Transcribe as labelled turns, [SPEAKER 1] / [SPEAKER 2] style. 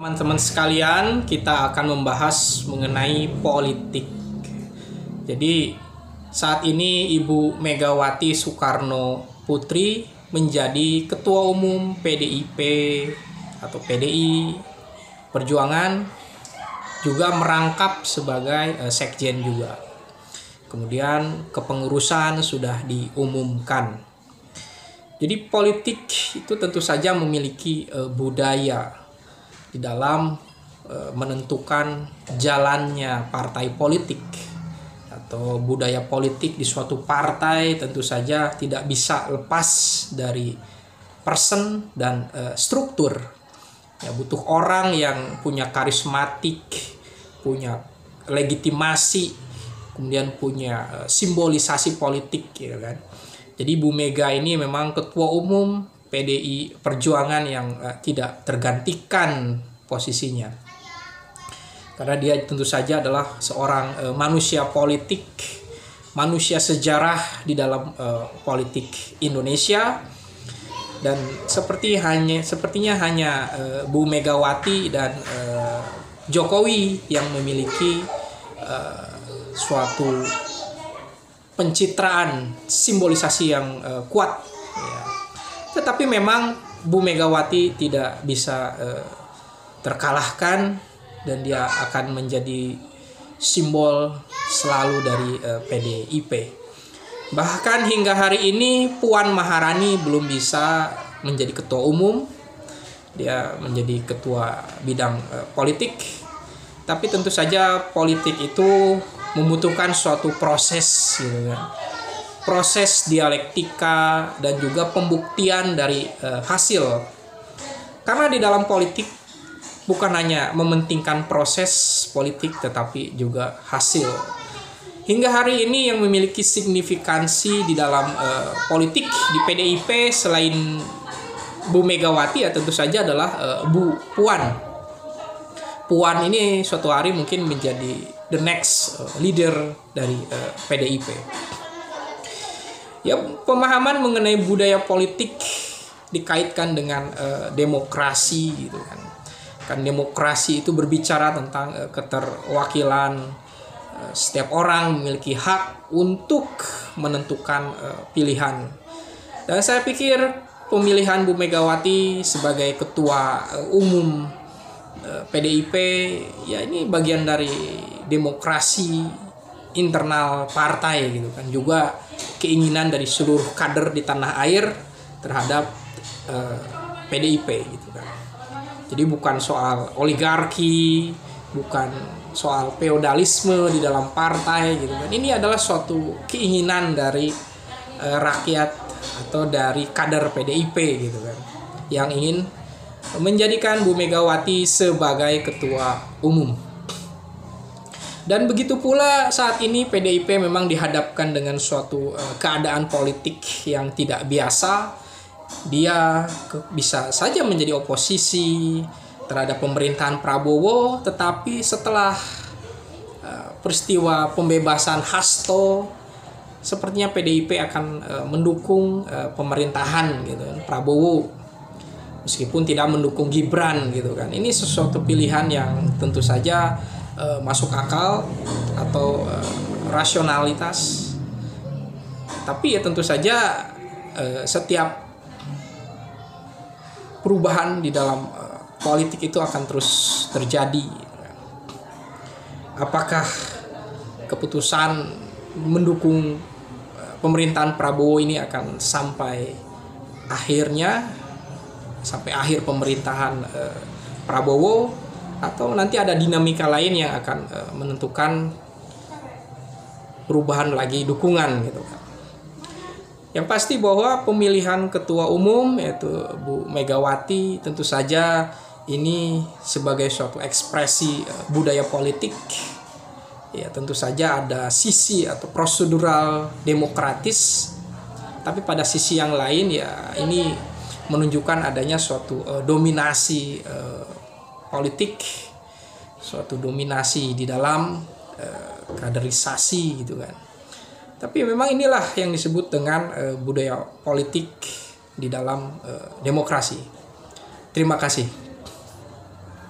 [SPEAKER 1] Teman-teman sekalian, kita akan membahas mengenai politik. Jadi, saat ini Ibu Megawati Soekarno Putri menjadi Ketua Umum PDIP atau PDI Perjuangan, juga merangkap sebagai Sekjen juga. Kemudian kepengurusan sudah diumumkan. Jadi politik itu tentu saja memiliki budaya di dalam menentukan jalannya partai politik atau budaya politik di suatu partai. Tentu saja tidak bisa lepas dari person dan struktur. Ya, butuh orang yang punya karismatik, punya legitimasi, kemudian punya simbolisasi politik, ya kan. Jadi Bu Mega ini memang ketua umum PDI Perjuangan yang tidak tergantikan posisinya. Karena dia tentu saja adalah seorang manusia politik, manusia sejarah di dalam politik Indonesia. Dan sepertinya hanya Bu Megawati dan Jokowi yang memiliki suatu pencitraan simbolisasi yang kuat. Tetapi memang Bu Megawati tidak bisa terkalahkan dan dia akan menjadi simbol selalu dari PDIP. Bahkan hingga hari ini Puan Maharani belum bisa menjadi ketua umum. Dia menjadi ketua bidang politik. Tapi tentu saja politik itu membutuhkan suatu proses, gitu kan. Proses dialektika dan juga pembuktian dari hasil. Karena di dalam politik bukan hanya mementingkan proses politik tetapi juga hasil. Hingga hari ini yang memiliki signifikansi di dalam politik di PDIP selain Bu Megawati ya tentu saja adalah Bu Puan. Puan ini suatu hari mungkin menjadi the next leader dari PDIP. Ya, pemahaman mengenai budaya politik dikaitkan dengan demokrasi, gitu kan. Kan demokrasi itu berbicara tentang keterwakilan, setiap orang memiliki hak untuk menentukan pilihan. Dan saya pikir pemilihan Bu Megawati sebagai ketua umum PDIP ya ini bagian dari demokrasi internal partai, gitu kan. Juga keinginan dari seluruh kader di tanah air terhadap PDIP, gitu kan. Jadi bukan soal oligarki, bukan soal feodalisme di dalam partai, gitu kan. Ini adalah suatu keinginan dari rakyat atau dari kader PDIP, gitu kan, yang ingin menjadikan Bu Megawati sebagai ketua umum. Dan begitu pula saat ini PDIP memang dihadapkan dengan suatu keadaan politik yang tidak biasa. Dia bisa saja menjadi oposisi terhadap pemerintahan Prabowo, tetapi setelah peristiwa pembebasan Hasto, sepertinya PDIP akan mendukung pemerintahan, gitu kan, Prabowo, meskipun tidak mendukung Gibran, gitu kan. Ini sesuatu pilihan yang tentu saja masuk akal atau rasionalitas. Tapi ya tentu saja setiap perubahan di dalam politik itu akan terus terjadi. Apakah keputusan mendukung pemerintahan Prabowo ini akan sampai akhir pemerintahan Prabowo, atau nanti ada dinamika lain yang akan menentukan perubahan lagi dukungan, gitu kan. Yang pasti bahwa pemilihan ketua umum yaitu Bu Megawati tentu saja ini sebagai suatu ekspresi budaya politik. Ya, tentu saja ada sisi atau prosedural demokratis, tapi pada sisi yang lain ya ini menunjukkan adanya suatu dominasi politik, suatu dominasi di dalam kaderisasi, gitu kan. Tapi memang inilah yang disebut dengan budaya politik di dalam demokrasi. Terima kasih.